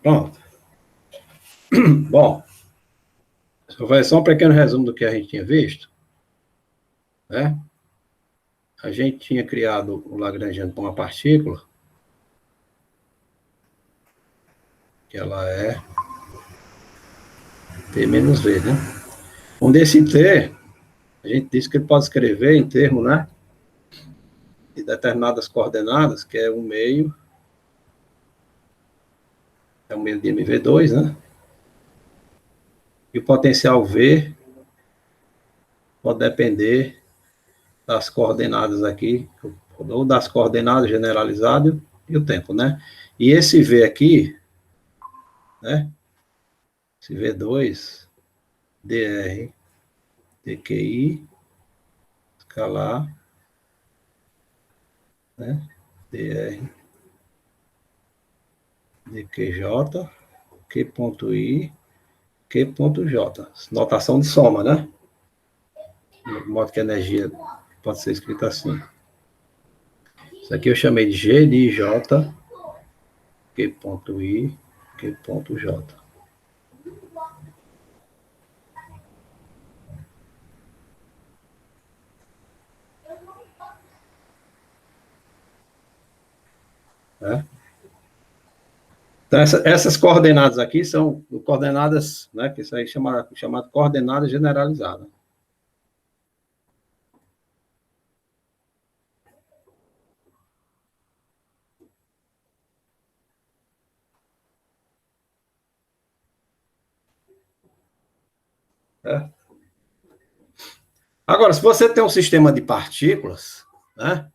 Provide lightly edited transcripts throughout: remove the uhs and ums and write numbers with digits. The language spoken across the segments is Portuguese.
Pronto. Bom, foi só um pequeno resumo do que a gente tinha visto, né? A gente tinha criado o Lagrangiano para uma partícula, que ela é T menos V, né? Onde esse T, a gente disse que ele pode escrever em termos, né, de determinadas coordenadas, que é o meio de mv2, né? E o potencial V pode depender das coordenadas aqui, ou das coordenadas generalizadas e o tempo, né? E esse V aqui, né? Esse V2, dr, dqi, escalar, né? dr, dqj, q.i, q.j. Notação de soma, né? De modo que a energia pode ser escrita assim. Isso aqui eu chamei de G de J, Q.I, Q.J. Né? Então, essas coordenadas aqui são coordenadas, né, que isso aí é chamado coordenada generalizada. Né? Agora, se você tem um sistema de partículas, né,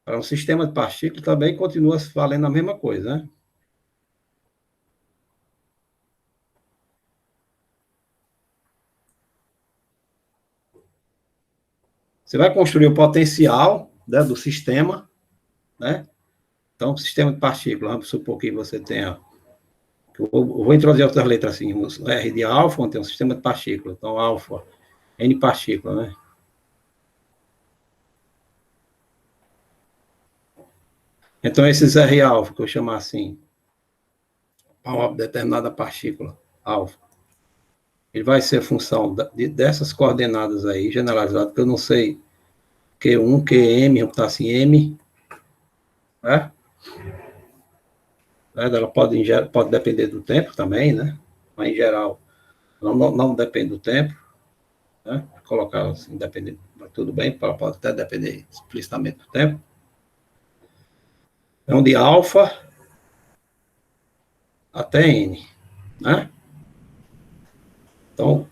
para um sistema de partículas também continua valendo a mesma coisa, né? Você vai construir o potencial, né, do sistema, né? Então, o sistema de partículas, vamos supor que você tenha... Eu vou introduzir outras letras assim, o R de alfa, onde tem um sistema de partículas. Então, alfa, N partículas, né? Então, esses R alfa, que eu chamar assim, para uma determinada partícula, alfa, ele vai ser função dessas coordenadas aí, generalizadas, que eu não sei, Q1, QM, vamos botar assim, M, né? Ela pode depender do tempo também, né? Mas, em geral, não depende do tempo, né? Colocar assim, dependendo, tudo bem, pode até depender explicitamente do tempo. Então, de alfa até N, né? Então,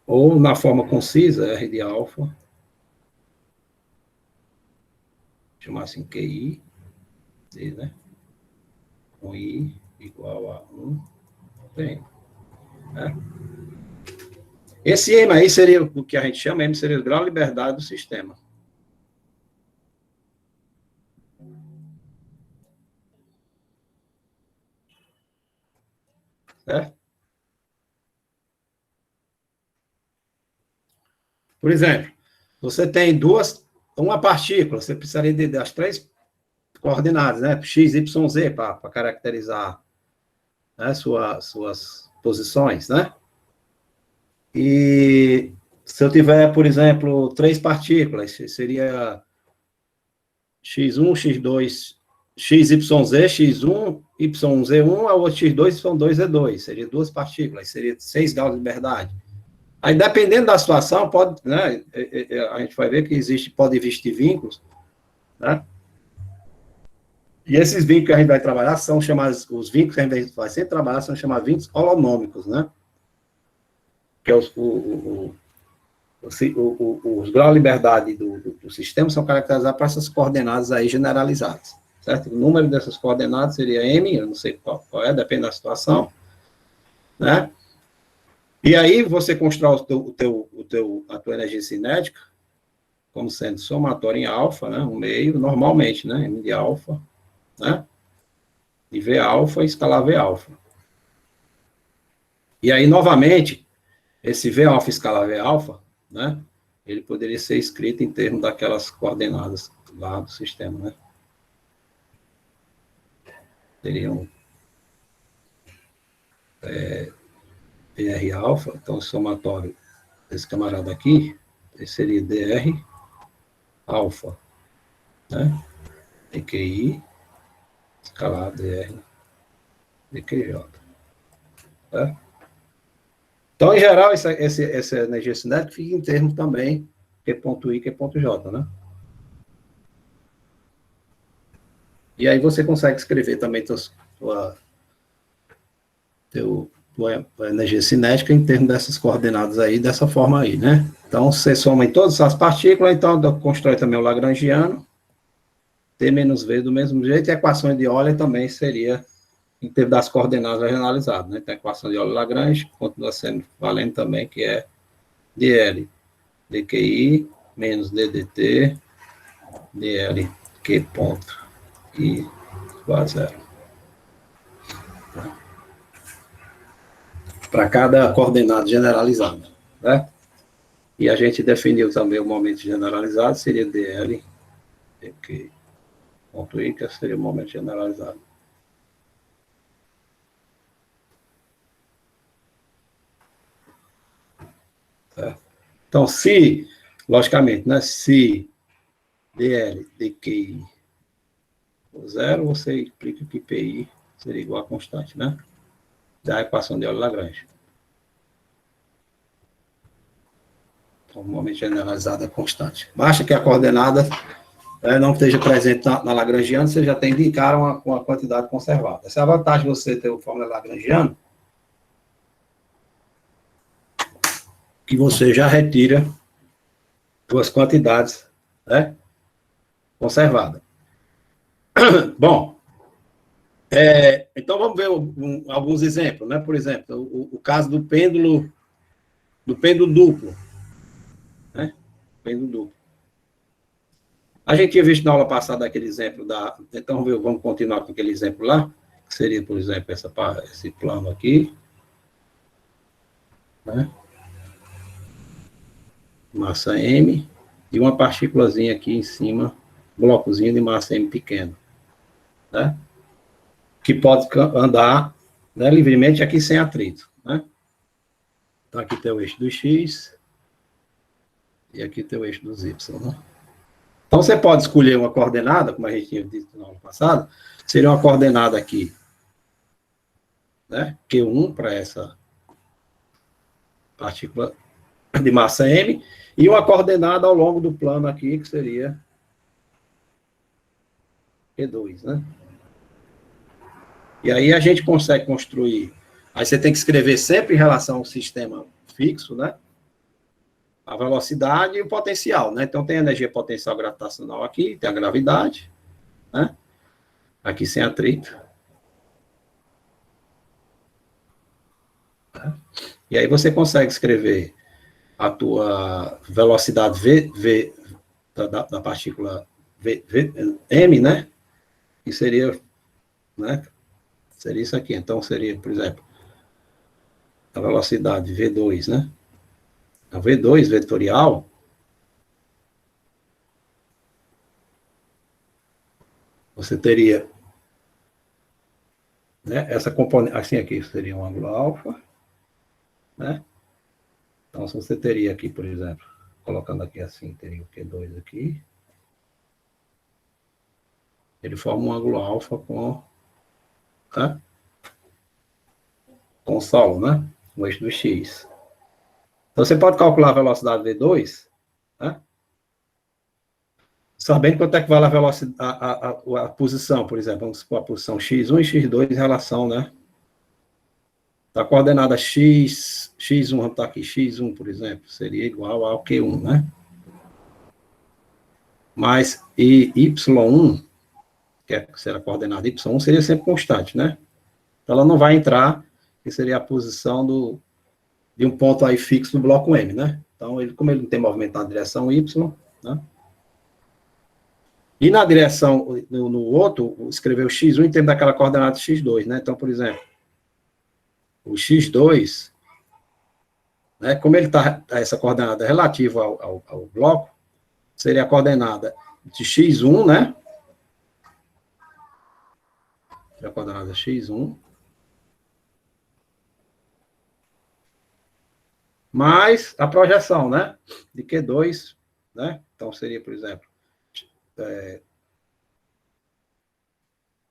ou na forma concisa, R de alfa, chamar assim QI, né? Com I igual a 1, tem, né? Esse M aí seria o que a gente chama, M seria o grau de liberdade do sistema. Certo? Por exemplo, você tem uma partícula, você precisaria das três coordenadas, né? X, Y, Z, para caracterizar, né, suas posições, né? E se eu tiver, por exemplo, três partículas, seria X1, X2, XYZ, X1, YZ1, a outra X2, Y2, Z2. Seria duas partículas, seria 6 graus de liberdade. Aí, dependendo da situação, pode, né, a gente vai ver que pode existir vínculos, né? E esses vínculos que a gente vai trabalhar são chamados, os vínculos que a gente vai sempre trabalhar são chamados vínculos holonômicos, né? Que é os graus de liberdade do sistema são caracterizados por essas coordenadas aí generalizadas, certo? O número dessas coordenadas seria M, eu não sei qual é, depende da situação, né? E aí você constrói a tua energia cinética como sendo somatória em alfa, né? Um meio, normalmente, né? M de alfa, né? De V alfa e escalar V alfa. E aí, novamente, esse V alfa escalar V alfa, né? Ele poderia ser escrito em termos daquelas coordenadas lá do sistema, né? seria um DR alfa, então o somatório desse camarada aqui, esse seria DR alfa, né? DQI, escalar DR, DQJ. Tá? Então, em geral, essa energia cinética fica em termos também, Q ponto I, Q ponto J, né? E aí você consegue escrever também tua energia cinética em termos dessas coordenadas aí, dessa forma aí, né? Então, você soma em todas as partículas, então constrói também o lagrangiano, T menos V do mesmo jeito, e a equação de Euler também seria em termos das coordenadas regionalizadas, né? Então, a equação de Euler-Lagrange continua sendo valendo também, que é dL dQi menos ddt dL Q ponto I igual a zero. Para cada coordenada generalizada, né? E a gente definiu também o momento generalizado, seria dL dQ ponto I, que seria o momento generalizado. Certo? Então, se, logicamente, né, se dL dQi for zero, você implica que PI seria igual a constante, né? Da equação de Euler-Lagrange. Então, o momento generalizado é constante. Basta que a coordenada não esteja presente na Lagrangiana, você já tem de indicar uma quantidade conservada. Essa é a vantagem de você ter o fórmula Lagrangiano, que você já retira duas quantidades, né, conservadas. Bom, então vamos ver alguns exemplos, né? Por exemplo, o caso do pêndulo duplo, né? Pêndulo duplo. A gente tinha visto na aula passada aquele exemplo então vamos continuar com aquele exemplo lá, que seria, por exemplo, esse plano aqui, né? Massa M, e uma partículazinha aqui em cima, blocozinho de massa M pequeno, né? Que pode andar, né, livremente aqui sem atrito, né? Então aqui tem o eixo do X, e aqui tem o eixo dos Y, né? Então você pode escolher uma coordenada, como a gente tinha dito na aula passada, seria uma coordenada aqui, né? Q1 para essa partícula de massa M, e uma coordenada ao longo do plano aqui, que seria Q2, né? E aí a gente consegue construir. Aí você tem que escrever sempre em relação ao sistema fixo, né? A velocidade e o potencial, né? Então tem a energia potencial gravitacional aqui, tem a gravidade, né? Aqui sem atrito. Tá? E aí você consegue escrever a tua velocidade V da partícula M, né? Que seria, né? Seria isso aqui. Então seria, por exemplo, a velocidade V2, né? A V2 vetorial, você teria, né, essa componente, assim aqui seria um ângulo alfa, né? Então, se você teria aqui, por exemplo, colocando aqui assim, teria o Q2 aqui, ele forma um ângulo alfa com, né, com o solo, né? O eixo do X. Então, você pode calcular a velocidade V2, né? Sabendo quanto é que vale a velocidade, a posição, por exemplo, vamos supor a posição x1 e x2 em relação, né? Da coordenada x1, vamos estar aqui, x1, por exemplo, seria igual ao Q1, né? Mas y1, que será a coordenada y1, seria sempre constante, né? Então, ela não vai entrar, que seria a posição de um ponto aí fixo do bloco M, né? Então, como ele não tem movimento na direção y, né? E na direção, no outro, escreveu x1 em termos daquela coordenada x2, né? Então, por exemplo, o x2, né, como ele está, essa coordenada relativa ao bloco, seria a coordenada de x1, né? ao quadrado é x1, mais a projeção, né? De Q2, né? Então, seria, por exemplo,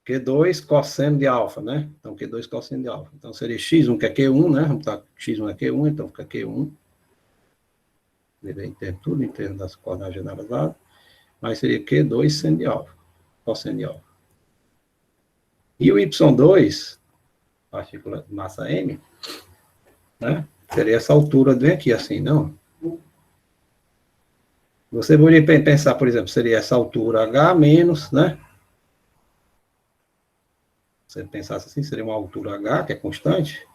Q2 cosseno de alfa, né? Então, Q2 cosseno de alfa. Então, seria x1, que é Q1, né? Vamos estar x1 é Q1, então fica Q1. Tudo em termos das coordenadas generalizadas. Mas seria Q2 seno de alfa, cosseno de alfa. E o Y2, partícula de massa M, né? Seria essa altura bem aqui, assim, não? Você poderia pensar, por exemplo, seria essa altura H menos, né? Se você pensasse assim, seria uma altura H, que é constante,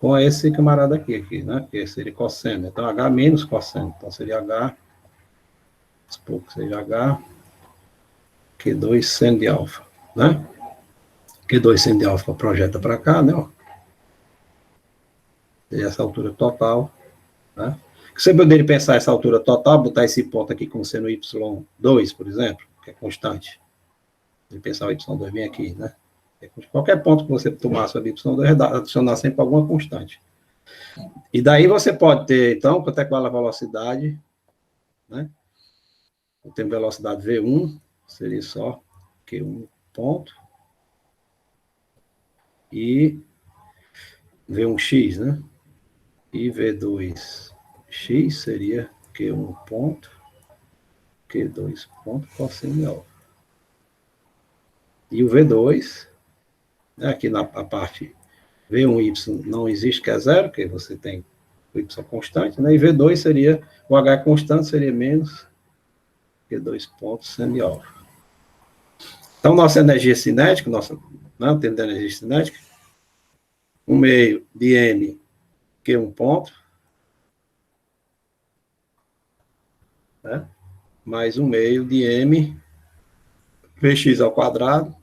com esse camarada aqui, né? Que seria cosseno. Então, H menos cosseno. Então, seria H, supor que seja H, Q2 seno de alfa, né? Q2 seno de alfa projeta para cá, né? Ó. Seria essa altura total, né? Você poderia pensar essa altura total, botar esse ponto aqui como sendo Y2, por exemplo, que é constante. E pensar o Y2 bem aqui, né? Qualquer ponto que você tomasse ali, Y2, adicionar sempre alguma constante. E daí você pode ter, então, quanto é que vale a velocidade, né? Eu tenho velocidade V1, seria só Q1 ponto, e V1x, né? E V2x seria Q1 ponto, Q2 ponto, cosseno de alfa. E o V2, né, aqui na parte V1y não existe, que é zero, porque você tem o y constante, né? E V2 seria, o H constante seria menos Q2 pontos seno de alfa. Então, nossa energia cinética, não temos energia cinética, 1 meio de M, Q1 ponto, né? Mais 1 meio de M, Vx ao quadrado,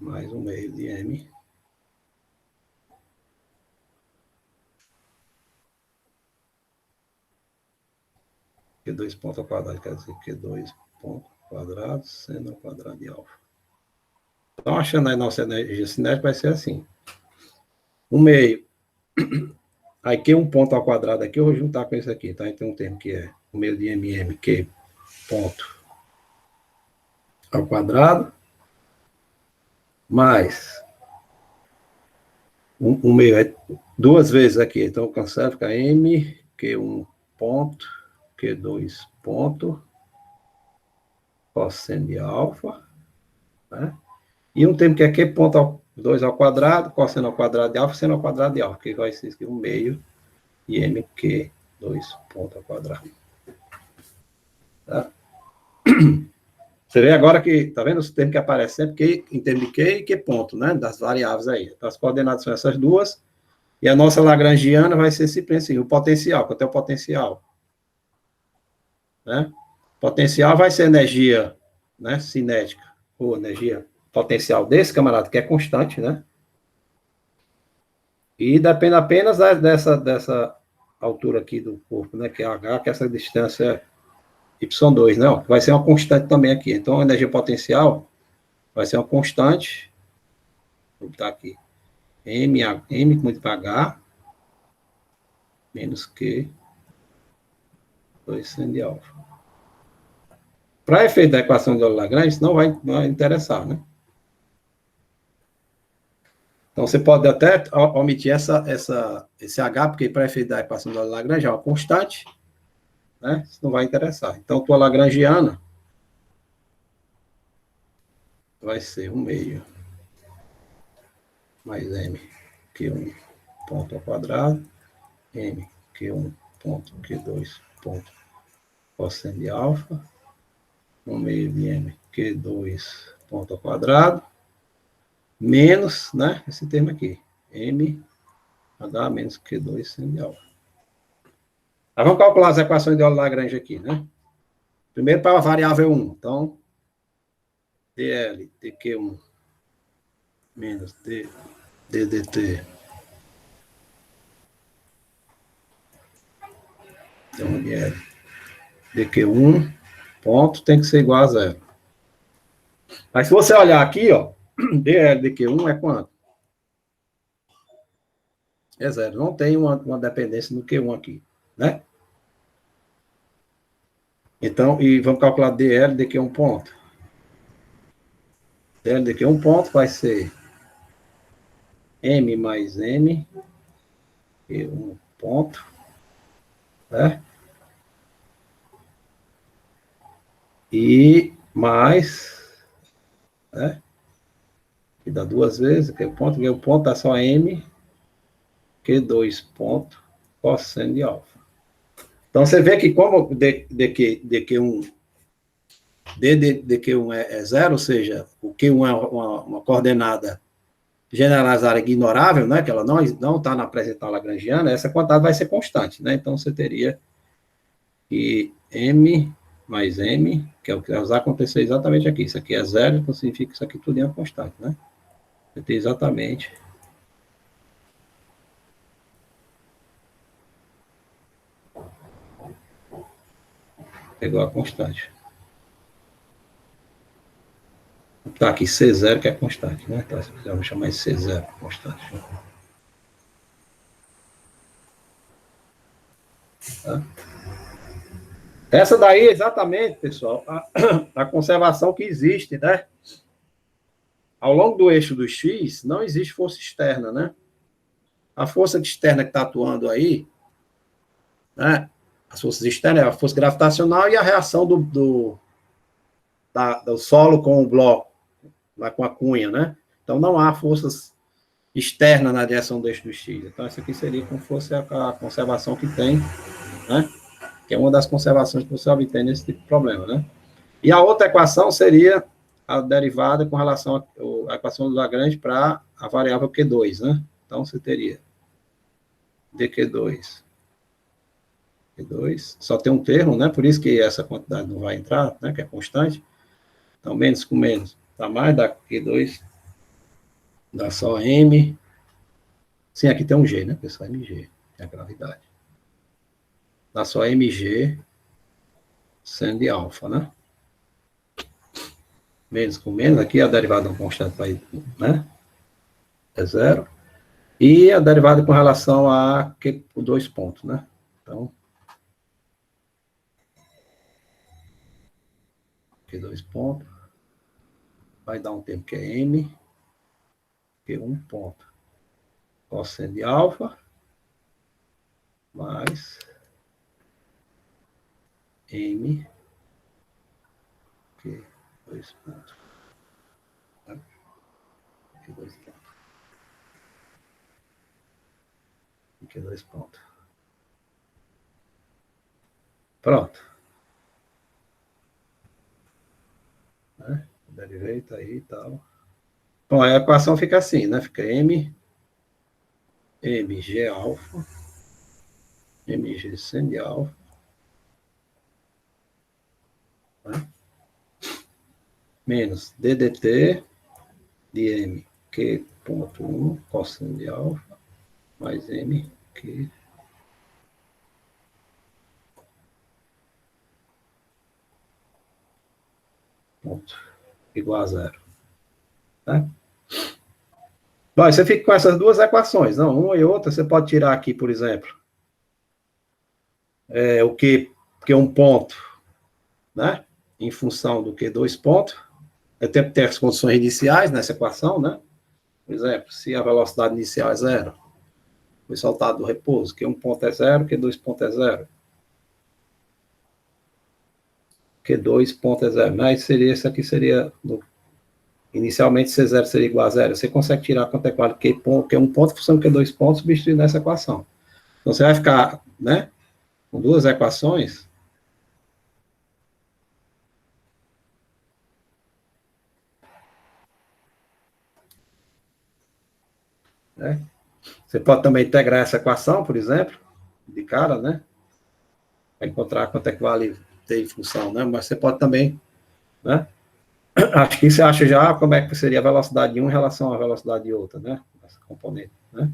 mais 1 meio de M, Q2 ponto ao quadrado, quer dizer, Q2 ponto ao quadrado, seno ao quadrado de alfa. Então, achando a nossa energia cinética, vai ser assim. 1 meio. Aí, Q1 ponto ao quadrado aqui, eu vou juntar com isso aqui, tá? Então, tem um termo que é 1 meio de MM, Q ponto ao quadrado, mais 1 meio, é duas vezes aqui. Então, eu cancelo, fica M, Q1 ponto, Q2 ponto, cosseno de alfa, né? E um termo que é Q ponto ao 2 ao quadrado, cosseno ao quadrado de alfa, seno ao quadrado de alfa, que vai ser 1 meio e MQ2 ponto ao quadrado. Tá? Você vê agora que, tá vendo os termos que aparecem sempre, Q, em termos de Q e Q ponto, né? Das variáveis aí. Então, as coordenadas são essas duas, e a nossa lagrangiana vai ser simplesmente assim, o potencial, quanto é o potencial? Né? Potencial vai ser energia, né, cinética, ou energia potencial desse camarada, que é constante, né? E depende apenas dessa altura aqui do corpo, né, que é H, que é essa distância Y2, né? Vai ser uma constante também aqui. Então, a energia potencial vai ser uma constante, vou botar aqui, M muito para H, menos Q, 2 seno de alfa. Para efeito da equação de Euler-Lagrange, isso não vai interessar, né? Então, você pode até omitir esse H, porque para efeito da equação de Euler-Lagrange é uma constante, né? Isso não vai interessar. Então, tua lagrangiana vai ser 1 meio mais M, Q1 ponto ao quadrado, M, Q1 ponto, Q2 ponto, cosseno de alfa, 1 meio de M, Q2 ponto ao quadrado, menos, né, esse termo aqui, M, H menos Q2 seno de alfa. Aí vamos calcular as equações de Euler-Lagrange aqui, né? Primeiro para a variável 1, então, dl, dq1, menos ddt, então, dl, dq1 ponto tem que ser igual a zero. Mas se você olhar aqui, ó, dl dq1 é quanto? É zero. Não tem uma dependência no Q1 aqui, né? Então, e vamos calcular dl dq1 ponto. dl dq1 ponto vai ser m mais m, q1 ponto, né? E mais, né? Que dá duas vezes, que o ponto dá só m, q2 ponto, cosseno de alfa. Então, você vê que como dq1 dq1 é zero, ou seja, o q1 é uma coordenada generalizada ignorável, né, que ela não está na apresentar lagrangiana, essa quantidade vai ser constante, né? Então, você teria que m mais m, que é o que vai acontecer exatamente aqui. Isso aqui é zero, então significa que isso aqui tudo é constante, né? Você tem exatamente igual a constante. Tá aqui C0, que é constante, né? Então, eu vou chamar de C0, constante. Tá? Essa daí é exatamente, pessoal, a conservação que existe, né? Ao longo do eixo do X, não existe força externa, né? A força externa que está atuando aí, né? As forças externas é a força gravitacional e a reação do solo com o bloco, lá com a cunha, né? Então, não há forças externas na direção do eixo do X. Então, essa aqui seria como fosse a conservação que tem, né? Que é uma das conservações que você obtém nesse tipo de problema, né? E a outra equação seria a derivada com relação à equação do Lagrange para a variável Q2, né? Então, você teria dQ2. Q2, só tem um termo, né? Por isso que essa quantidade não vai entrar, né? Que é constante. Então, menos com menos dá mais, dá Q2, dá só M. Sim, aqui tem um G, né, pessoal? MG, é a gravidade. Dá só MG seno de alfa, né? Menos com menos, aqui a derivada não constante vai, né? É zero. E a derivada com relação a dois pontos, né? Então, Q2 pontos vai dar um termo que é M, Q1 ponto. Cosseno de alfa mais M, Q2 pontos. Q2 pontos. Q2 pontos. Pronto. Né? Derivei, tá aí e tal. Bom, a equação fica assim, né? Fica mg alfa, mg seno de alfa, né? Menos ddt de m q.1 cosseno de alfa mais m q ponto igual a zero, né? Bom, você fica com essas duas equações, não? Uma e outra, você pode tirar aqui, por exemplo, o Q, que é um ponto, né? Em função do Q2 pontos. Eu tenho que ter as condições iniciais nessa equação, né? Por exemplo, se a velocidade inicial é zero, foi soltado do repouso, Q1 ponto é zero, Q2 ponto é zero. Q2 ponto é zero. Mas seria, isso aqui seria, inicialmente C0 seria igual a zero. Você consegue tirar quanto é qual Q1 ponto, função de Q2 pontos, substituir nessa equação. Então, você vai ficar, né, com duas equações, né? Você pode também integrar essa equação, por exemplo, de cara, né? Para encontrar quanto é que vale T em função, né? Mas você pode também, né? Acho que você acha já como é que seria a velocidade de um em relação à velocidade de outra, né? Essa componente, né?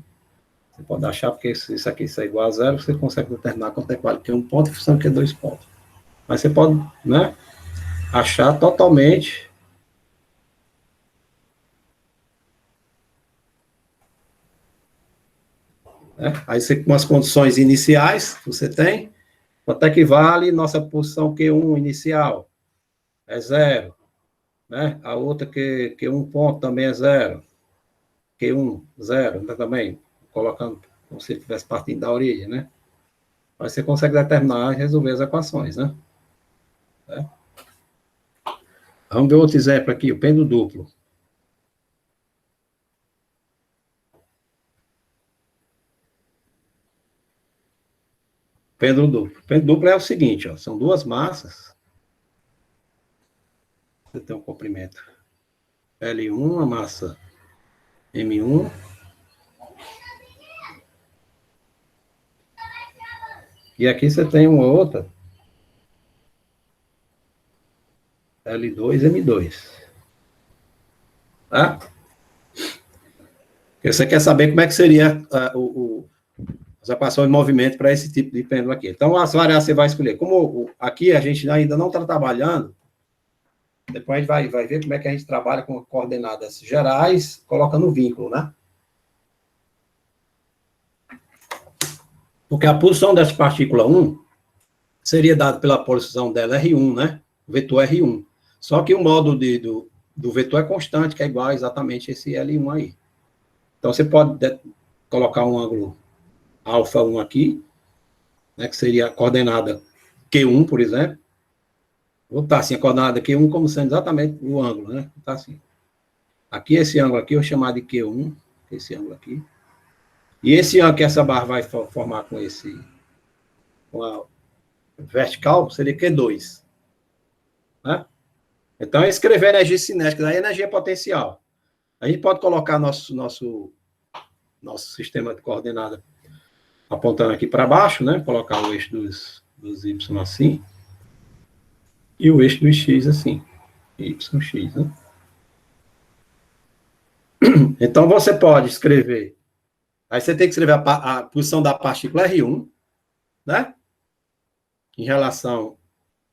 Você pode achar, porque isso aqui é igual a zero, você consegue determinar quanto é que vale Q1 ponto em função de Q2 pontos. Mas você pode, né, achar totalmente. Né? Aí você, com as condições iniciais que você tem, quanto é que vale nossa posição Q1 inicial? É zero. Né? A outra Q1 ponto também é zero. Q1, zero, né, também, colocando como se ele estivesse partindo da origem, né? Aí você consegue determinar e resolver as equações, né? Vamos ver outro exemplo aqui, o pêndulo duplo. Pêndulo duplo. Pêndulo duplo é o seguinte, ó, são duas massas. Você tem um comprimento L1, a massa M1. E aqui você tem uma outra, L2, M2. Tá? Você quer saber como é que seria as equações de movimento para esse tipo de pêndulo aqui. Então, as variáveis você vai escolher. Como aqui a gente ainda não está trabalhando, depois a gente vai ver como é que a gente trabalha com coordenadas gerais, colocando vínculo, né? Porque a posição dessa partícula 1 seria dada pela posição dela R1, né? O vetor R1. Só que o modo do vetor é constante, que é igual a exatamente esse L1 aí. Então, você pode colocar um ângulo alfa 1 aqui, né, que seria a coordenada Q1, por exemplo. Vou botar assim, a coordenada Q1 como sendo exatamente o ângulo, né? Tá assim. Aqui, esse ângulo aqui, eu vou chamar de Q1, esse ângulo aqui. E esse ângulo que essa barra vai formar com a vertical, seria Q2. Né? Então, escrever energia cinética, daí é energia potencial. A gente pode colocar nosso sistema de coordenada apontando aqui para baixo, né? Colocar o eixo dos Y assim. E o eixo dos X assim. YX, né? Então, você pode escrever. Aí você tem que escrever a posição da partícula R1, né? Em relação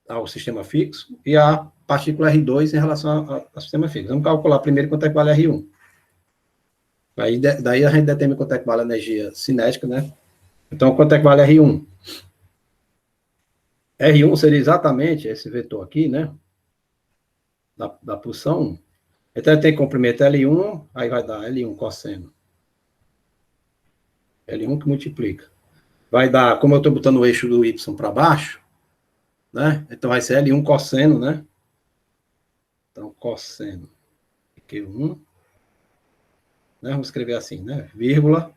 ao sistema fixo, e a partícula R2 em relação ao sistema fixo. Vamos calcular primeiro quanto é que vale R1. Aí, daí a gente determina quanto é que vale a energia cinética, né? Então, quanto é que vale R1? R1 seria exatamente esse vetor aqui, né? Da posição 1. Então, tem comprimento L1, aí vai dar L1 cosseno. L1 que multiplica. Vai dar, como eu estou botando o eixo do Y para baixo, né? Então, vai ser L1 cosseno, né? Então, cosseno Q1. Né? Vamos escrever assim, né? Vírgula.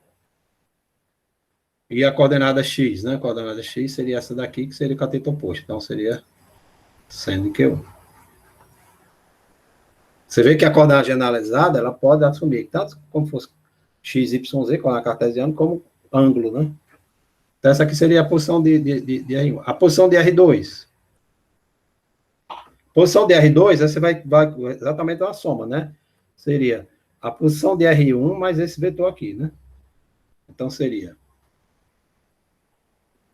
E a coordenada X, né? A coordenada X seria essa daqui, que seria o cateto oposto. Então, seria seno Q1. Você vê que a coordenada generalizada, ela pode assumir tanto como fosse x, y, z, coordenada cartesiana, como ângulo, né? Então, essa aqui seria a posição de R1. A posição de R2. Posição de R2, você vai exatamente uma soma, né? Seria a posição de R1 mais esse vetor aqui, né? Então, seria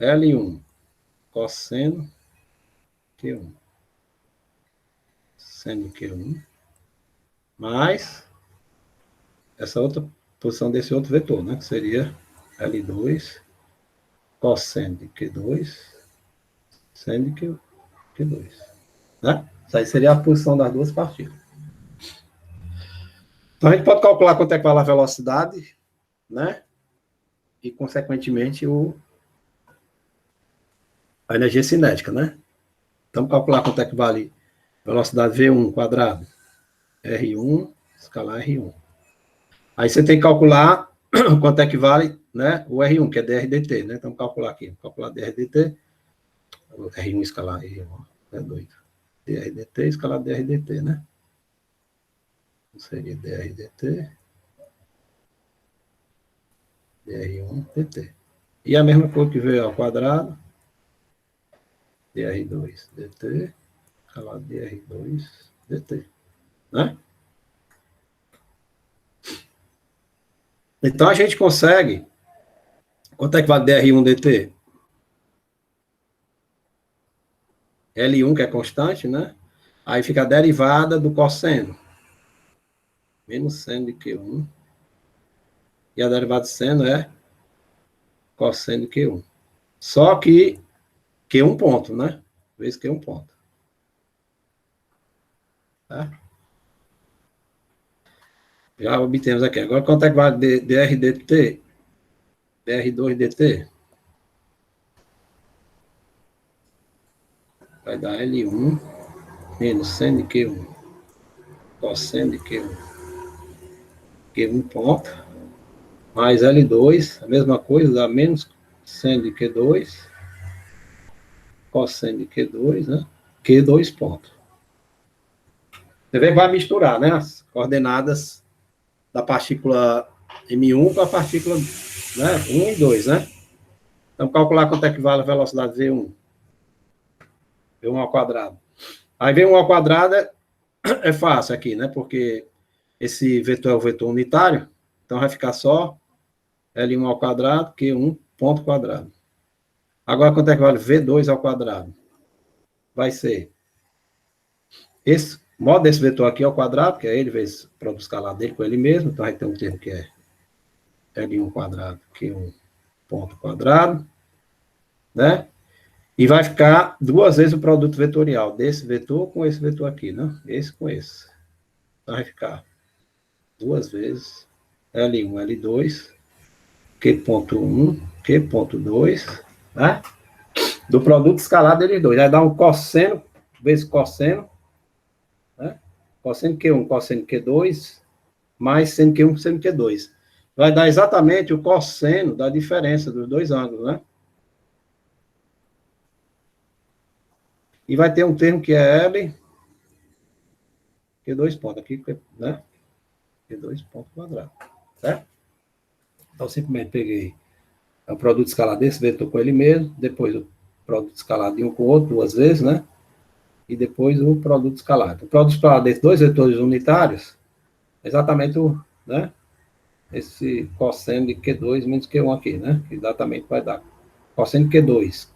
L1 cosseno Q1. Seno Q1 mais essa outra posição desse outro vetor, né? Que seria L2 cosseno de Q2 seno de Q2. Né? Isso aí seria a posição das duas partículas. Então, a gente pode calcular quanto é que vale a velocidade, né? E, consequentemente, a energia cinética, né? Então, calcular quanto é que vale a velocidade V1 quadrado, R1, escalar R1. Aí você tem que calcular quanto é que vale, né, o R1, que é dr dt, né? Então, calcular aqui. Calcular dr dt, R1 escalar R1, é doido. Dr dt, escalar dr dt, né? Seria dr dt, dr1 dt. E a mesma coisa que V ao quadrado, dr2 dt, escalar dr2 dt, né? Então, a gente consegue. Quanto é que vale dr1 dt? L1, que é constante, né? Aí fica a derivada do cosseno. Menos seno de Q1. E a derivada de seno é cosseno de Q1. Só que Q1 ponto, né? Vezes Q1 ponto. Tá? Já obtemos aqui. Agora, quanto é que vale dr dt? dr2 dt? Vai dar L1 menos seno de Q1. Cosseno de Q1. Q1 ponto. Mais L2, a mesma coisa, dá menos seno de Q2. Cosseno de Q2, né? Q2 ponto. Você vê que vai misturar, né? As coordenadas da partícula M1 com a partícula, né, 1 e 2, né? Então, calcular quanto é que vale a velocidade V1. V1 ao quadrado. Aí V1 ao quadrado é fácil aqui, né? Porque esse vetor é o vetor unitário, então vai ficar só L1 ao quadrado, Q1 ponto quadrado. Agora, quanto é que vale V2 ao quadrado? Vai ser esse modo desse vetor aqui ao quadrado, que é ele vezes o produto escalar dele com ele mesmo, então vai ter um termo que é L1 quadrado, Q1 ponto quadrado, né? E vai ficar duas vezes o produto vetorial desse vetor com esse vetor aqui, né? Esse com esse. Então vai ficar duas vezes L1, L2, Q.1, Q.2, né? Do produto escalar deles dois. Vai dar um cosseno vezes cosseno, né? Cosseno Q1, cosseno Q2, mais seno Q1, seno Q2. Vai dar exatamente o cosseno da diferença dos dois ângulos, né? E vai ter um termo que é L, Q2 ponto aqui, né? Q2 ponto quadrado, certo? Então, simplesmente peguei o produto escalar desse vetor com ele mesmo, depois o produto escalar de um com o outro duas vezes, né? E depois o produto escalar. O produto escalar desses dois vetores unitários, exatamente o, né? Esse cosseno de Q2 menos Q1 aqui, né? Que exatamente vai dar cosseno de Q2,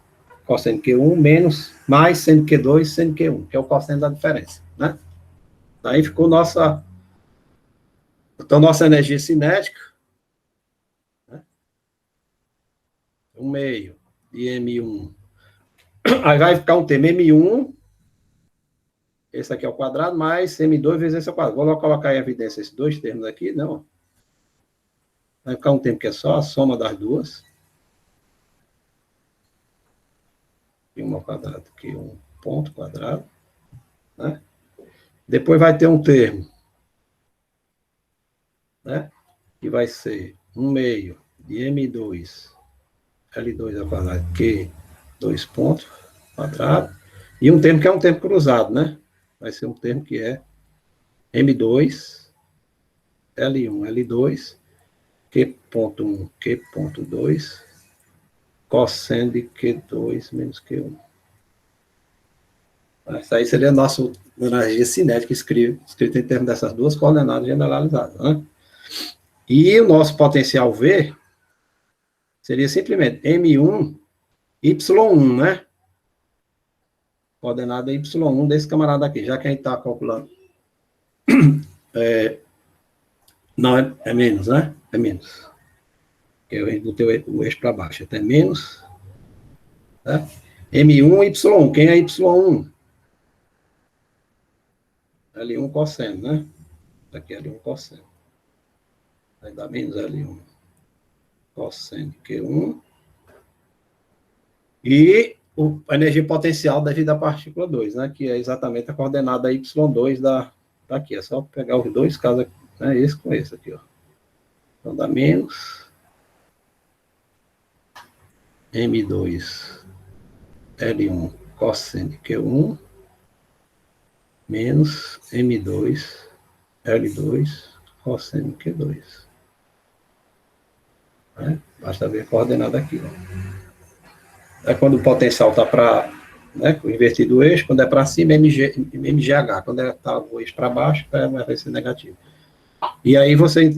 cosseno de Q1 menos mais seno de Q2, seno de Q1, que é o cosseno da diferença, né? Daí ficou nossa... Então, nossa energia cinética, né? 1/2 de M1. Aí vai ficar um termo M1, esse aqui é o quadrado, mais M2 vezes esse é o quadrado. Vou colocar em evidência esses dois termos aqui, não. Vai ficar um termo que é só a soma das duas. Q1 ao quadrado, Q1 ponto quadrado, né? Depois vai ter um termo, né? Que vai ser 1/2 de M2, L2 ao quadrado, Q2 ponto quadrado. E um termo que é um termo cruzado, né? Vai ser um termo que é M2, L1, L2, Q.1, Q.2, cosseno de Q2 menos Q1. Isso aí seria a nossa energia cinética escrita em termos dessas duas coordenadas generalizadas, né? E o nosso potencial V seria simplesmente M1, Y1, né? Coordenada Y1 desse camarada aqui, já que a gente está calculando. Não, é menos, né? É menos. Porque a gente botei o eixo para baixo. Até menos. Tá? M1, Y1. Quem é Y1? L1 cosseno, né? Aqui é L1 cosseno. Vai dar menos L1 cosseno de Q1. E a energia potencial devido à partícula 2, né? Que é exatamente a coordenada Y2 daqui. É só pegar os dois casos aqui, né? Esse com esse aqui, ó. Então dá menos M2 L1 cosseno de Q1 menos M2 L2 cosseno de Q2. Né? Basta ver a coordenada aqui, ó. É quando o potencial está para, né, invertido o eixo, quando é para cima, MGH, quando está o eixo para baixo, vai ser negativo. E aí você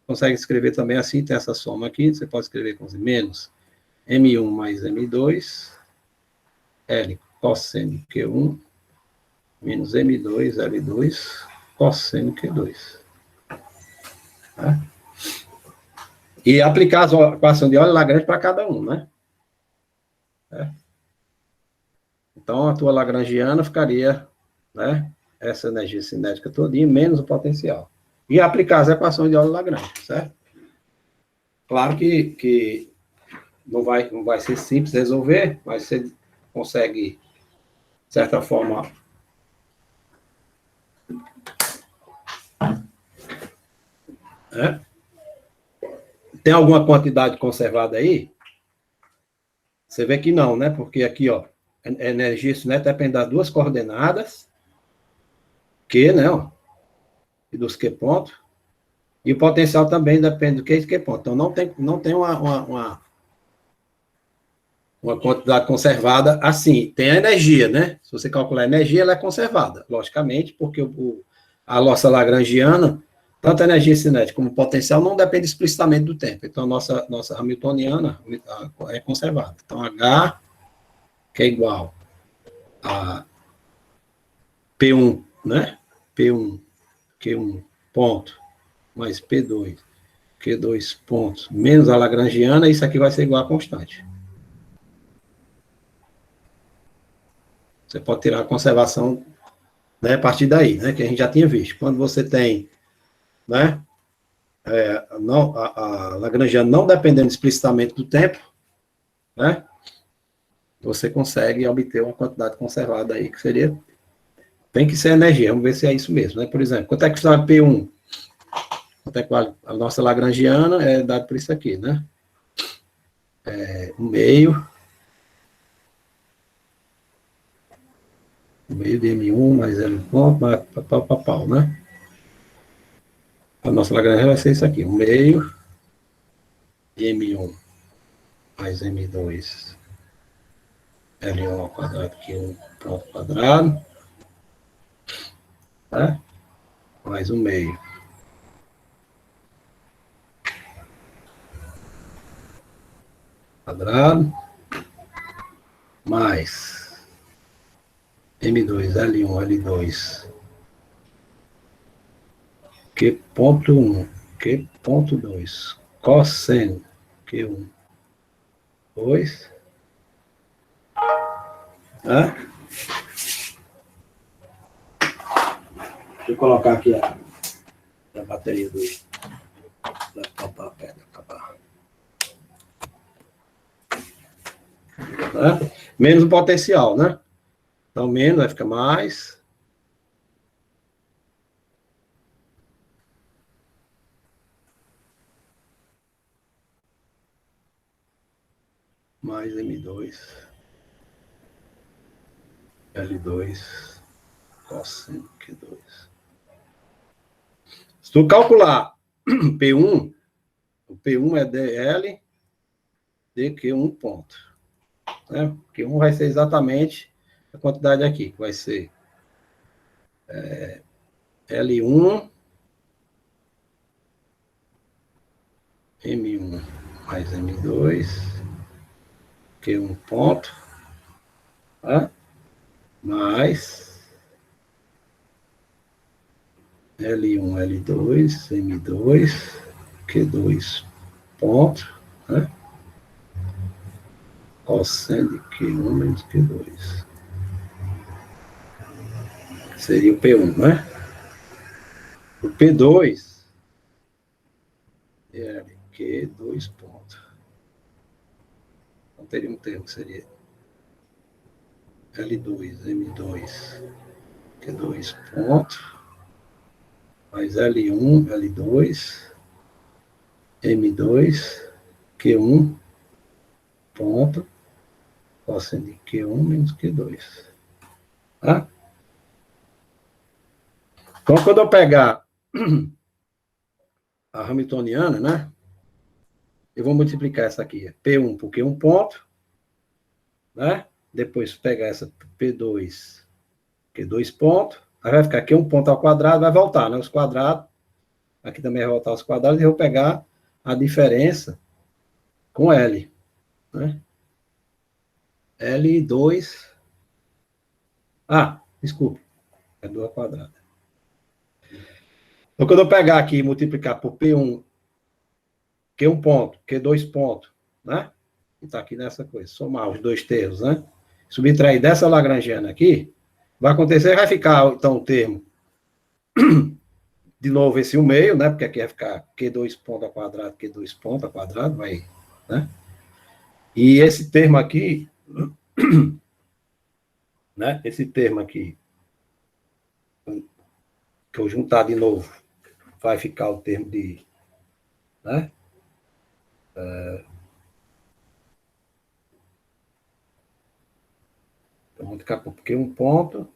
consegue escrever também assim, tem essa soma aqui, você pode escrever com menos M1 mais M2, L cosseno Q1 menos M2, L2, cosseno Q2. Tá? E aplicar a equação de Euler-Lagrange para cada um, né? Então, a tua lagrangiana ficaria, né? Essa energia cinética todinha, menos o potencial. E aplicar as equações de Euler-Lagrange, certo? Claro que não vai ser simples resolver, mas você consegue, de certa forma... Tem alguma quantidade conservada aí? Você vê que não, né? Porque aqui, ó, a energia cinética depende das duas coordenadas, Q, né? Ó, e dos Q pontos. E o potencial também depende do Q e Q ponto. Então, não tem uma quantidade conservada assim. Tem a energia, né? Se você calcular a energia, ela é conservada, logicamente, porque a nossa lagrangiana, tanto a energia cinética como o potencial, não depende explicitamente do tempo. Então, a nossa hamiltoniana é conservada. Então, H, que é igual a P1, né? P1, Q1 ponto, mais P2, Q2 pontos, menos a lagrangiana, isso aqui vai ser igual a constante. Você pode tirar a conservação, né, a partir daí, né, que a gente já tinha visto. Quando você tem, né, a lagrangiana não dependendo explicitamente do tempo, né, você consegue obter uma quantidade conservada aí, que seria, tem que ser energia, vamos ver se é isso mesmo, né, por exemplo, quanto é que vale P1? Quanto é que vale? A nossa lagrangiana é dado por isso aqui, né, 1/2 de M1 mais L ponto, mais pau, né? A nossa lagrangiana vai ser isso aqui, 1/2 de M1 mais M2 L1 ao quadrado, Q1 ponto quadrado, tá? Mais 1/2 quadrado, mais M2 L1 L2 Q ponto 1, Q ponto 2, cosseno Q1, 2, tá? Deixa eu colocar aqui a bateria do laptop perto da capa. Tá? Menos o potencial, né? Então, menos vai ficar mais. Mais M2, L2, cosseno Q2. Se tu calcular P1, o P1 é dl de Q1 ponto. Né? Q1 vai ser exatamente a quantidade aqui, que vai ser L1, M1 mais M2, Q1 ponto, tá? Mais L1, L2, M2, Q2 ponto, né? Cosseno de Q1 menos Q2. Seria o P1, né? O P2 é Q2 ponto. Então teria um termo que seria L2, M2, Q2 ponto, mais L1, L2, M2, Q1 ponto, cosseno de Q1 menos Q2. Tá? Então, quando eu pegar a hamiltoniana, né? Eu vou multiplicar essa aqui, P1 por Q1 ponto, né? Depois pegar essa P2, Q2 ponto, aí vai ficar aqui 1 ponto ao quadrado, vai voltar, né? Os quadrados, aqui também vai voltar os quadrados, e eu vou pegar a diferença com L, né? L2 Ah, desculpe. É 2 ao quadrado. Então, quando eu pegar aqui e multiplicar por P1, Q1 ponto, Q2 ponto, né? Que está aqui nessa coisa, somar os dois termos, né? Subtrair dessa lagrangiana aqui, vai acontecer, vai ficar, então, o termo, de novo, esse 1 meio, né? Porque aqui vai ficar Q2 ponto ao quadrado, Q2 ponto ao quadrado, vai, né? E esse termo aqui, né? Esse termo aqui, que eu juntar de novo, vai ficar o termo de, né? Então, multiplicar por Q1 ponto,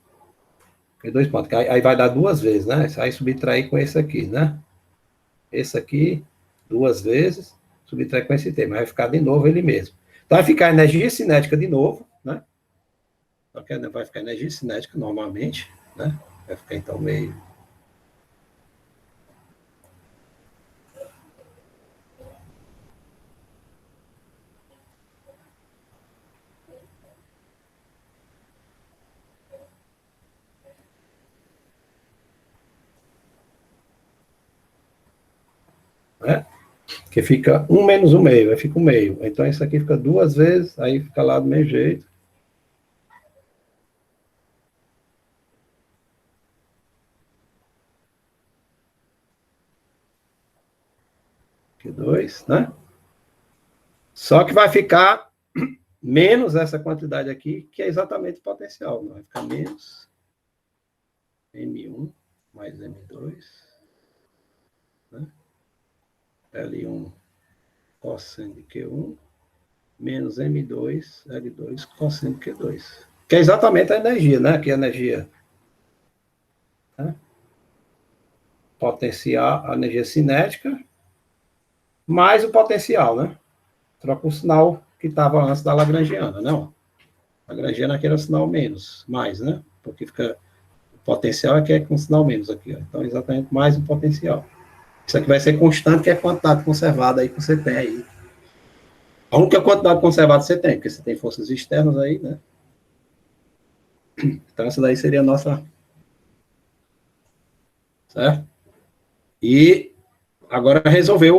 Q2 pontos. Aí vai dar 2 vezes, né? Aí subtrair com esse aqui, né? Esse aqui, 2 vezes, subtrair com esse termo. Vai ficar de novo ele mesmo. Então, vai ficar energia cinética de novo, né? Vai ficar energia cinética normalmente, né? Vai ficar, então, meio... né? Que fica 1 menos 1 meio, aí fica 1 meio. Então, isso aqui fica 2 vezes, aí fica lá do mesmo jeito. Q2, né? Só que vai ficar menos essa quantidade aqui, que é exatamente o potencial. Vai ficar menos M1 mais M2, né? L1 cosseno de Q1 menos M2 L2 cosseno de Q2. Que é exatamente a energia, né? Que é a energia, né? Potencial, a energia cinética, mais o potencial, né? Troca o sinal que estava antes da lagrangiana, não. A lagrangiana aqui era o sinal menos, mais, né? Porque fica... O potencial é que é com sinal menos aqui, ó. Então, exatamente mais o potencial. Isso aqui vai ser constante, que é a quantidade conservada aí que você tem aí. A única quantidade conservada que você tem, porque você tem forças externas aí, né? Então, essa daí seria a nossa... Certo? E agora resolver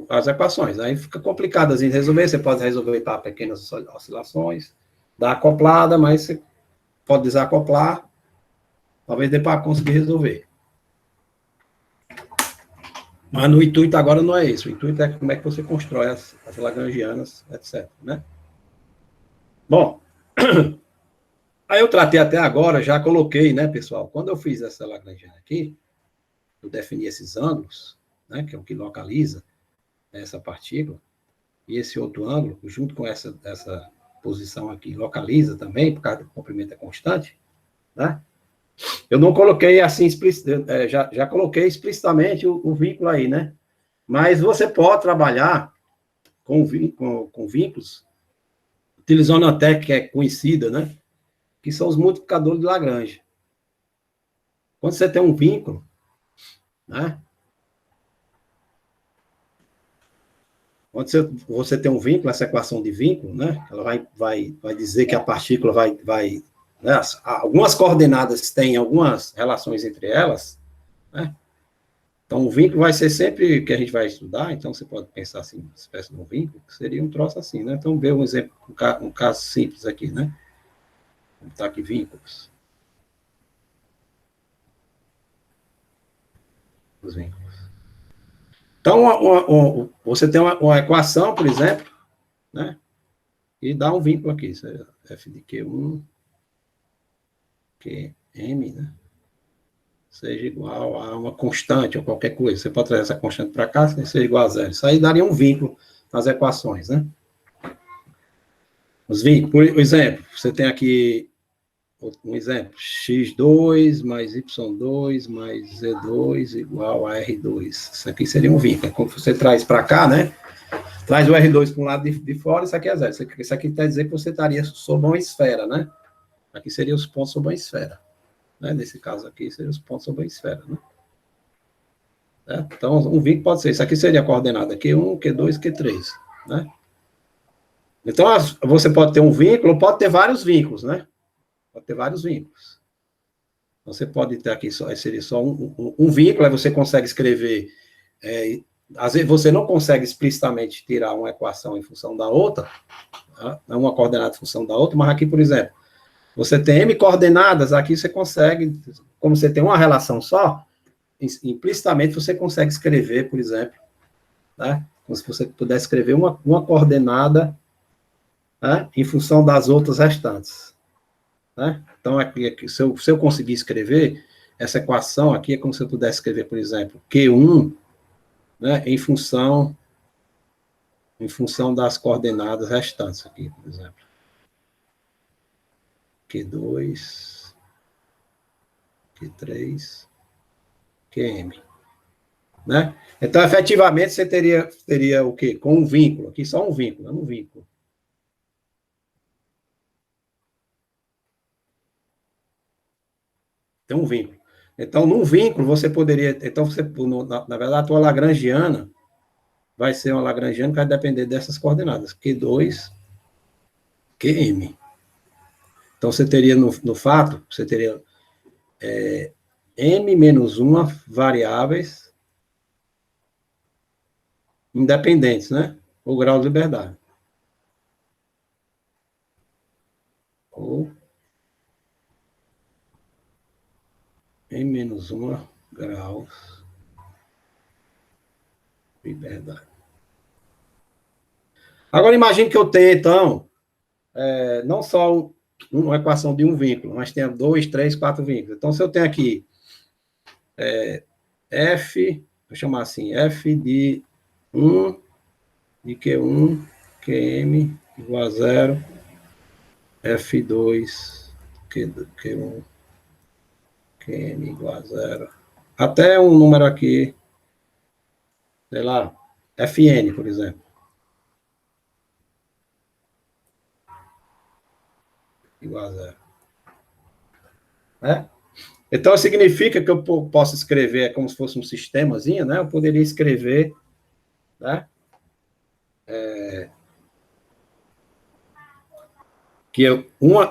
as equações. Aí fica complicado assim, resolver. Você pode resolver para pequenas oscilações, dar acoplada, mas você pode desacoplar. Talvez dê para conseguir resolver. Mas no intuito agora não é isso. O intuito é como é que você constrói as lagrangianas, etc. Né? Bom, aí eu tratei até agora, já coloquei, né, pessoal? Quando eu fiz essa lagrangiana aqui, eu defini esses ângulos, né, que é o que localiza essa partícula, e esse outro ângulo, junto com essa posição aqui, localiza também, por causa do comprimento é constante, né? Eu não coloquei assim, já coloquei explicitamente o vínculo aí, né? Mas você pode trabalhar com vínculos, utilizando uma técnica que é conhecida, né? Que são os multiplicadores de Lagrange. Quando você tem um vínculo, né? Quando você tem um vínculo, essa equação de vínculo, né? Ela vai dizer que a partícula vai né? Algumas coordenadas têm algumas relações entre elas, né? Então, o vínculo vai ser sempre que a gente vai estudar, então você pode pensar assim, uma espécie de um vínculo, que seria um troço assim, né? Então, ver um exemplo, um caso simples aqui, né? Vamos botar aqui vínculos. Os vínculos. Então, você tem uma equação, por exemplo, né? E dá um vínculo aqui, isso é f de Q1, Qm, né? Seja igual a uma constante ou qualquer coisa. Você pode trazer essa constante para cá, seja igual a zero. Isso aí daria um vínculo nas equações, né? Os vínculos, por exemplo, você tem aqui um exemplo, x2 mais y2 mais z2 igual a r2. Isso aqui seria um vínculo. Quando você traz para cá, né? Traz o R2 para um lado de fora, isso aqui é zero. Isso aqui quer dizer que você estaria sob uma esfera, né? Aqui seriam os pontos sobre a esfera. Né? Nesse caso aqui, seriam os pontos sobre a esfera, né? Então, um vínculo pode ser, isso aqui seria a coordenada Q1, Q2, Q3, né? Então, você pode ter um vínculo, pode ter vários vínculos, né? pode ter vários vínculos. Então, você pode ter aqui, seria só um vínculo, aí você consegue escrever, às vezes você não consegue explicitamente tirar uma equação em função da outra, tá? Uma coordenada em função da outra, mas aqui, por exemplo, você tem m coordenadas, aqui você consegue, como você tem uma relação só, implicitamente você consegue escrever, por exemplo, né? Como se você pudesse escrever uma coordenada, né, em função das outras restantes. Né? Então, aqui, se eu conseguir escrever, essa equação aqui é como se eu pudesse escrever, por exemplo, Q1, né, em função das coordenadas restantes aqui, por exemplo. Q2, Q3, QM. Né? Então, efetivamente, você teria o quê? Com um vínculo. Aqui só um vínculo, não um vínculo. Tem um vínculo. Então, num vínculo, você poderia... Então, na verdade, a tua lagrangiana vai ser uma lagrangiana que vai depender dessas coordenadas. Q2, QM. Então, você teria, no fato, você teria M menos 1 variáveis independentes, né? O grau de liberdade. Ou M menos 1 graus de liberdade. Agora, imagine que eu tenha, então, não só uma equação de um vínculo, mas tenha 2, 3, 4 vínculos. Então, se eu tenho aqui F, vou chamar assim, F de 1, de Q1, QM igual a 0, F2, Q1, QM igual a 0. Até um número aqui, sei lá, Fn, por exemplo. Igual a 0. Né? Então, significa que eu posso escrever como se fosse um sistemazinho, né? Eu poderia escrever, né?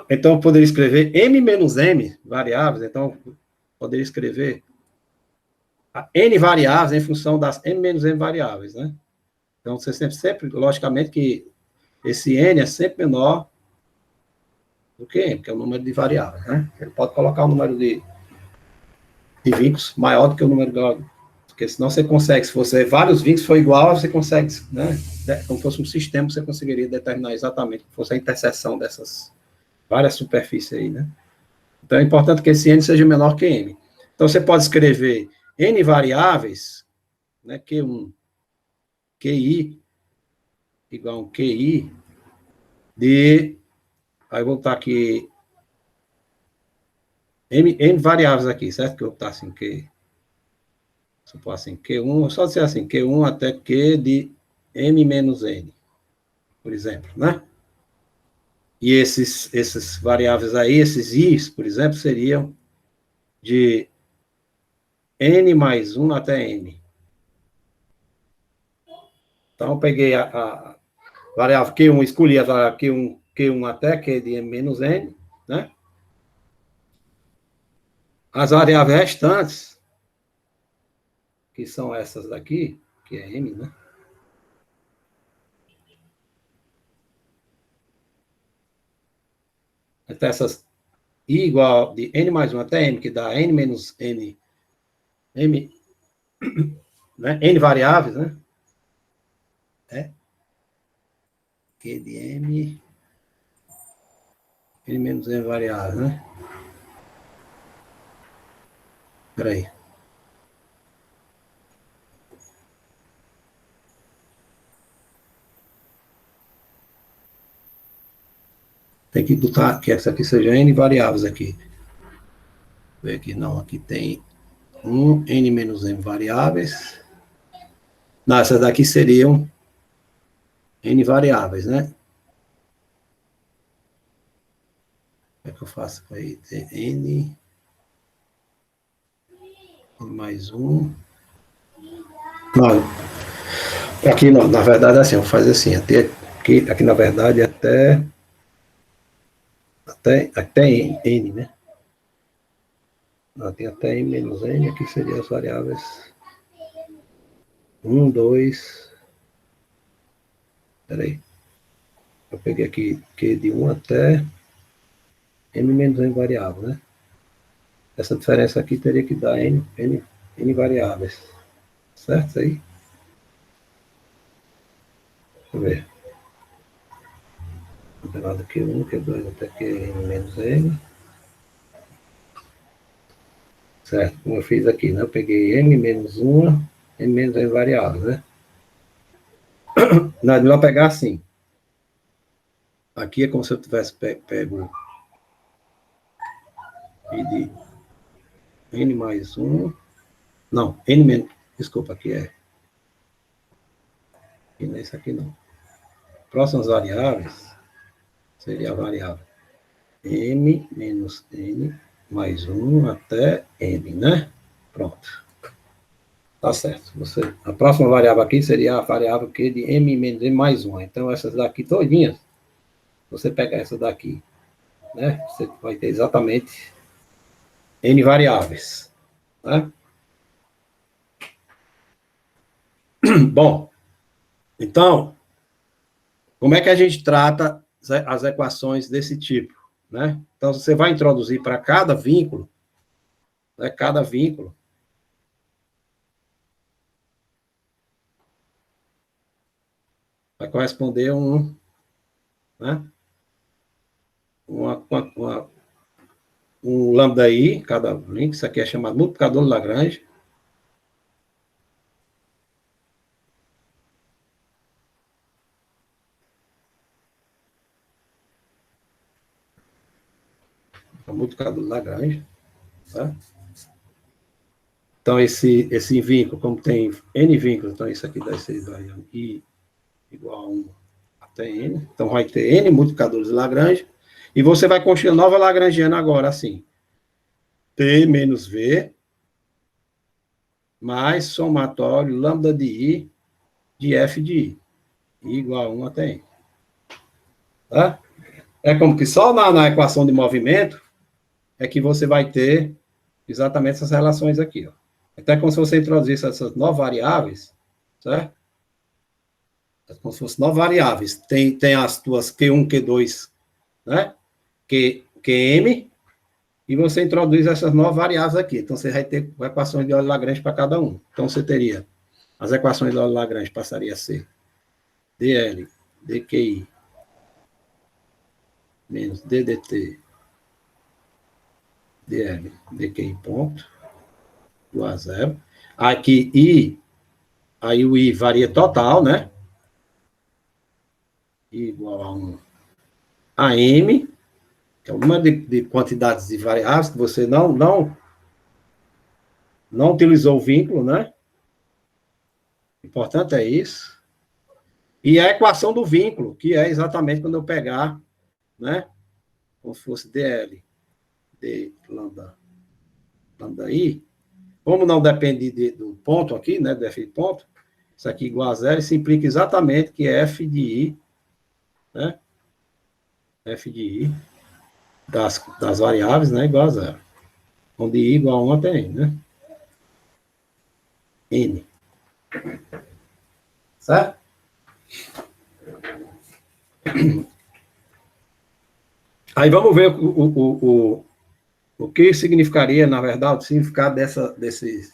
Então, eu poderia escrever M menos M variáveis, então, eu poderia escrever N variáveis em função das M menos M variáveis, né? Então, você sempre, logicamente, que esse N é sempre menor do que M, que é o número de variáveis, né? Ele pode colocar o número de vínculos maior do que o número de... Porque senão você consegue, se você vários vínculos for igual, você consegue, né? Como fosse um sistema, você conseguiria determinar exatamente que fosse a interseção dessas várias superfícies aí, né? Então, é importante que esse N seja menor que M. Então, você pode escrever N variáveis, né? Q1, QI, igual a um QI, de... Aí, eu vou botar aqui N variáveis aqui, certo? Que eu vou botar assim, se eu for assim, Q1, só dizer assim, Q1 até Q de M menos N, por exemplo, né? E esses variáveis aí, esses i's, por exemplo, seriam de N mais 1 até N. Então, eu peguei a variável Q1, escolhi a variável Q1 até Q de M menos N, né? As variáveis restantes, que são essas daqui, que é M, né? Então, essas I igual de N mais 1 até M, que dá N menos N, né? N variáveis, né? Q de M, N menos N variáveis, né? Espera aí. Tem que botar que essa aqui seja N variáveis aqui. Vê aqui, não, aqui tem N menos M variáveis. Não, essas daqui seriam N variáveis, né? Como é que eu faço aí? Tem N mais 1. Não, aqui não, na verdade é assim, eu vou fazer assim, aqui na verdade até até n, né? Tem até n menos n, aqui seriam as variáveis 1, 2... Peraí. Eu peguei aqui Q de 1 até n menos n variável, né? Essa diferença aqui teria que dar n variáveis. Certo? Isso aí? Deixa eu ver. Modelado Q1, Q2 até Qn menos n. Certo? Como eu fiz aqui, né? Eu peguei n menos 1, n menos n variável, né? Não, é melhor pegar assim. Aqui é como se eu tivesse pego de n mais 1. Não, n menos... Desculpa, aqui é... E não é isso aqui, não. Próximas variáveis seria a variável m menos n mais 1 até n, né? Pronto. Tá certo. A próxima variável aqui seria a variável Q de m menos n mais 1. Então, essas daqui todinhas, você pegar essa daqui, né? Você vai ter exatamente n variáveis, né? Bom, então, como é que a gente trata as equações desse tipo, né? Então, você vai introduzir para cada vínculo, né? Cada vínculo, vai corresponder né? Um lambda i, cada link, isso aqui é chamado multiplicador de Lagrange. É o multiplicador de Lagrange, tá? Então, esse vínculo, como tem n vínculos, então isso aqui deve ser i igual a 1 até n. Então, vai ter n multiplicadores de Lagrange. E você vai construir nova Lagrangiana agora, assim. T menos V mais somatório lambda de f de i. I igual a 1 até n. Tá? É como que só na equação de movimento é que você vai ter exatamente essas relações aqui. Ó. Então, é como se você introduzisse essas 9 variáveis, certo? É como se fossem 9 variáveis. Tem as tuas Q1, Q2, né? QM, e você introduz essas 9 variáveis aqui. Então, você vai ter equações de Euler-Lagrange para cada um. Então, você teria as equações de Euler-Lagrange passaria a ser dL, dQi, menos ddt, dl, dQi ponto, igual a zero. Aqui, I, aí o I varia total, né? I igual a 1 a M, que é uma de quantidades de variáveis que você não utilizou o vínculo, né? O importante é isso. E a equação do vínculo, que é exatamente quando eu pegar, né? Como se fosse dl, de lambda I. Como não depende do ponto aqui, né? Do f de ponto, isso aqui igual a zero, isso implica exatamente que f de i, né? F de i das variáveis, né? Igual a zero. Onde i igual a 1 até n, né? N. Certo? Aí vamos ver o que significaria, na verdade, o significado desse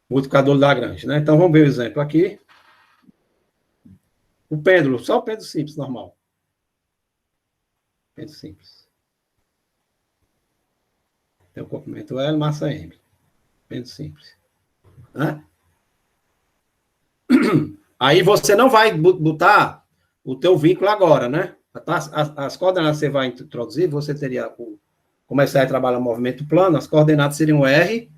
multiplicador de Lagrange, né? Então, vamos ver o exemplo aqui. O pêndulo, só o pêndulo simples, normal. Pêndulo simples. Tem o comprimento L, massa M. Pêndulo simples. Né? Aí você não vai botar o teu vínculo agora, né? As coordenadas que você vai introduzir, você teria, começar a trabalhar o movimento plano, as coordenadas seriam R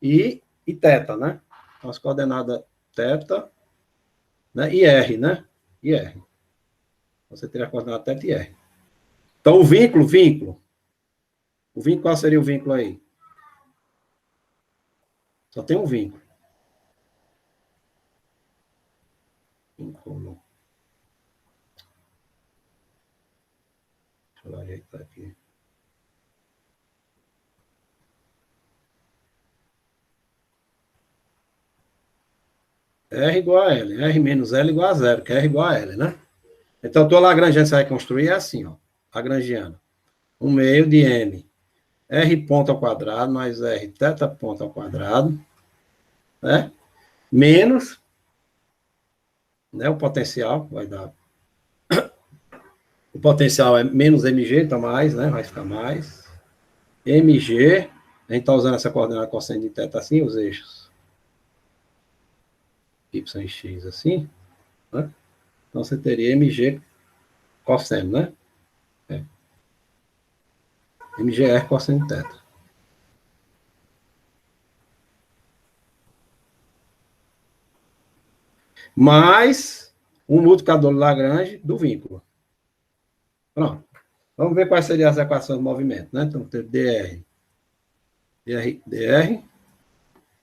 e θ, né? Então, as coordenadas θ, né? E R, né? E R. Você teria a coordenada θ e R. Então, o vínculo. O vínculo, qual seria o vínculo aí? Só tem um vínculo. Vínculo. eu ajeitar aqui. R igual a L. R menos L igual a zero, que é R igual a L, né? Então, tua Lagrangiana você vai construir é assim, ó. Lagrangiana. 1/2 de M. R ponto ao quadrado mais R teta ponto ao quadrado, né? Menos, né? O potencial vai dar. O potencial é menos mg, então mais, né? Vai ficar mais. mg, a gente está usando essa coordenada cosseno de teta assim, os eixos y e x assim, né? Então você teria mg cosseno, né? É. mgr cosseno de teta. Mais um multiplicador de Lagrange do vínculo. Pronto. Vamos ver quais seriam as equações de movimento, né? Então, dr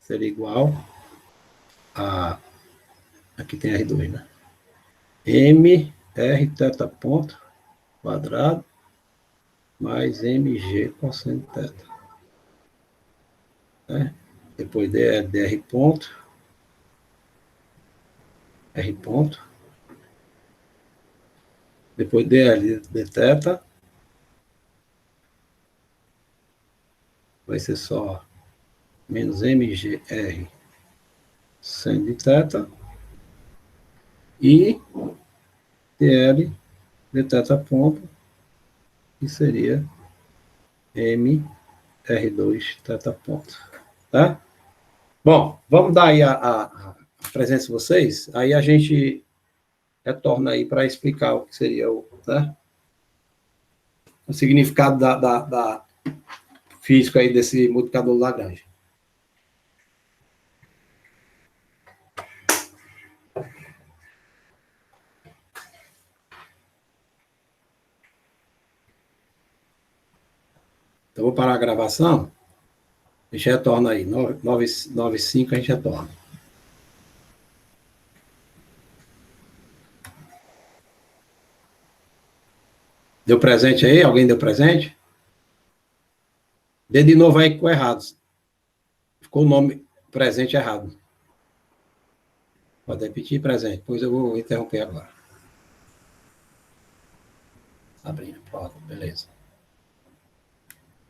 seria igual a... Aqui tem R2, né? mr teta ponto quadrado mais mg cosseno de teta. Né? Depois dr ponto, r ponto. Depois dl de teta. Vai ser só menos mgr seno de teta. E dl de teta ponto, que seria mr2 teta ponto. Tá? Bom, vamos dar aí a presença de vocês, aí a gente retorna aí para explicar o que seria né, o significado da física aí desse multiplicador Lagrange. Então, vou parar a gravação, a gente retorna aí, 9:05 a gente retorna. Deu presente aí? Alguém deu presente? Dê de novo aí que ficou errado. Ficou o nome presente errado. Pode repetir presente, depois eu vou interromper agora. Abrindo, pronto, beleza.